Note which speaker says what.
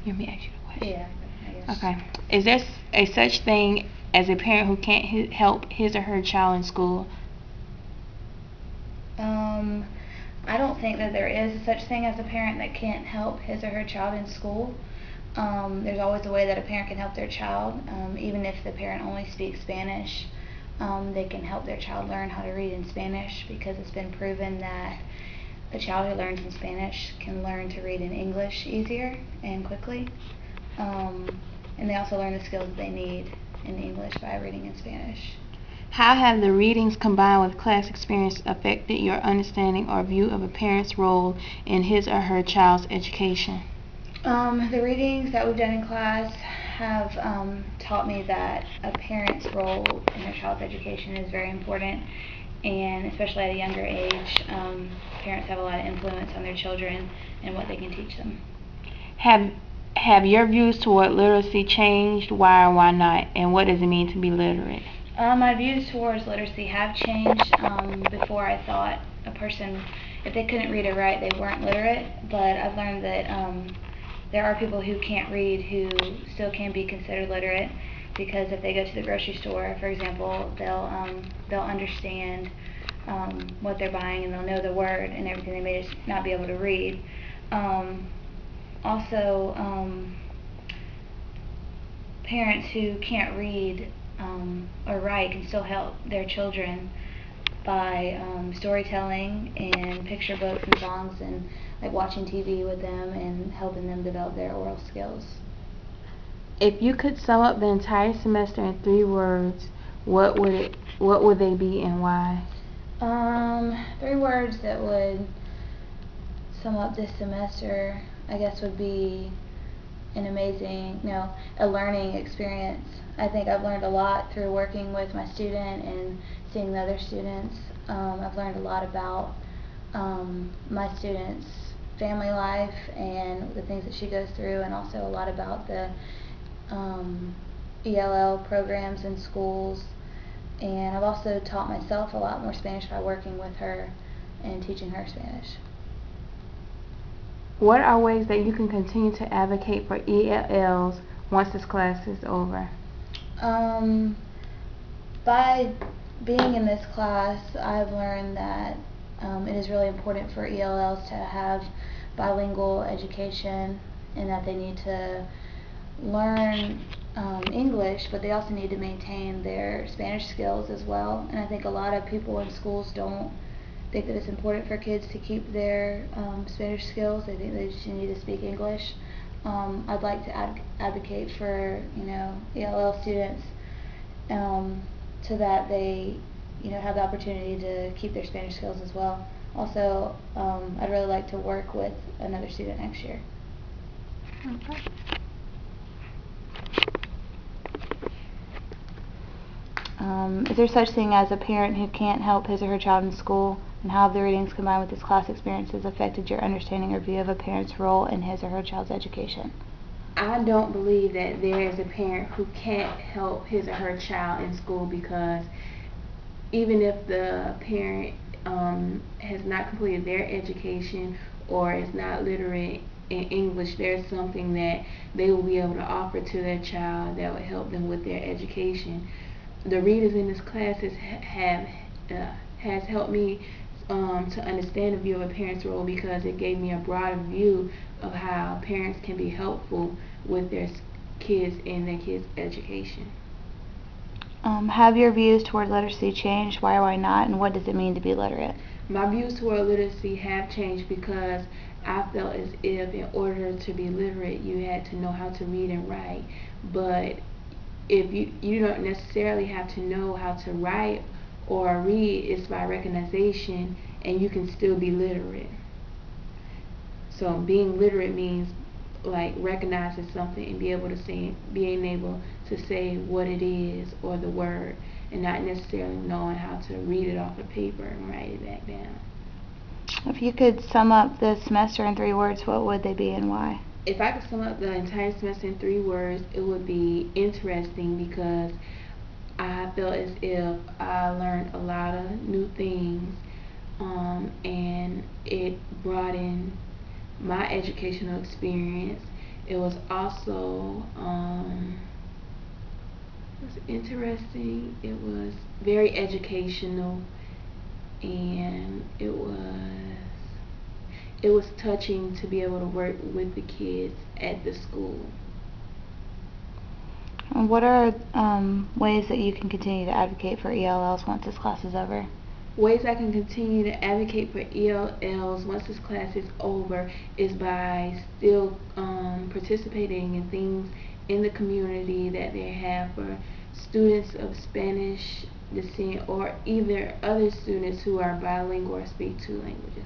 Speaker 1: You want me to ask you the question?
Speaker 2: Yeah, I guess.
Speaker 1: Okay. Is there a such thing as a parent who can't help his or her child in school?
Speaker 2: I don't think that there is such thing as a parent that can't help his or her child in school. There's always a way that a parent can help their child, even if the parent only speaks Spanish. They can help their child learn how to read in Spanish, because it's been proven that a child who learns in Spanish can learn to read in English easier and quickly. And they also learn the skills that they need in English by reading in Spanish.
Speaker 1: How have the readings combined with class experience affected your understanding or view of a parent's role in his or her child's education?
Speaker 2: The readings that we've done in class have taught me that a parent's role in their child's education is very important, and especially at a younger age, parents have a lot of influence on their children and what they can teach them.
Speaker 1: Have your views toward literacy changed? Why or why not? And what does it mean to be literate?
Speaker 2: My views towards literacy have changed. Before, I thought a person, if they couldn't read or write, they weren't literate, but I've learned that there are people who can't read who still can be considered literate, because if they go to the grocery store, for example, they'll understand what they're buying, and they'll know the word and everything. They may just not be able to read. Also, parents who can't read or write can still help their children by storytelling and picture books and songs, and like watching TV with them and helping them develop their oral skills.
Speaker 1: If you could sum up the entire semester in 3 words, what would they be and why?
Speaker 2: 3 words that would sum up this semester, I guess, would be a learning experience. I think I've learned a lot through working with my student and seeing the other students. I've learned a lot about my student's family life and the things that she goes through, and also a lot about the ELL programs in schools. And I've also taught myself a lot more Spanish by working with her and teaching her Spanish.
Speaker 1: What are ways that you can continue to advocate for ELLs once this class is over?
Speaker 2: By being in this class, I've learned that it is really important for ELLs to have bilingual education, and that they need to learn English, but they also need to maintain their Spanish skills as well. And I think a lot of people in schools don't think that it's important for kids to keep their Spanish skills. They think they just need to speak English. I'd like to advocate for ELL students so that they have the opportunity to keep their Spanish skills as well. Also, I'd really like to work with another student next year.
Speaker 1: Okay.
Speaker 2: Is there such thing as a parent who can't help his or her child in school, and how have the readings combined with this class experiences affected your understanding or view of a parent's role in his or her child's education?
Speaker 1: I don't believe that there is a parent who can't help his or her child in school, because even if the parent has not completed their education or is not literate in English, there's something that they will be able to offer to their child that will help them with their education. The readers in this class has helped me to understand the view of a parent's role, because it gave me a broader view of how parents can be helpful with their kids and their kids' education.
Speaker 2: Have your views toward literacy changed? Why or why not? And what does it mean to be literate?
Speaker 1: My views toward literacy have changed, because I felt as if in order to be literate you had to know how to read and write. But if you don't necessarily have to know how to write or read, it's by recognition, and you can still be literate. So being literate means like recognizing something and being able to say what it is or the word, and not necessarily knowing how to read it off of paper and write it back down.
Speaker 2: If you could sum up the semester in 3 words, what would they be and why?
Speaker 1: If I could sum up the entire semester in 3 words, it would be interesting, because I felt as if I learned a lot of new things, and it broadened my educational experience, It was also it was interesting. It was very educational, and it was touching to be able to work with the kids at the school.
Speaker 2: What are ways that you can continue to advocate for ELLs once this class is over?
Speaker 1: Ways I can continue to advocate for ELLs once this class is over is by still participating in things in the community that they have for students of Spanish descent or either other students who are bilingual or speak two languages.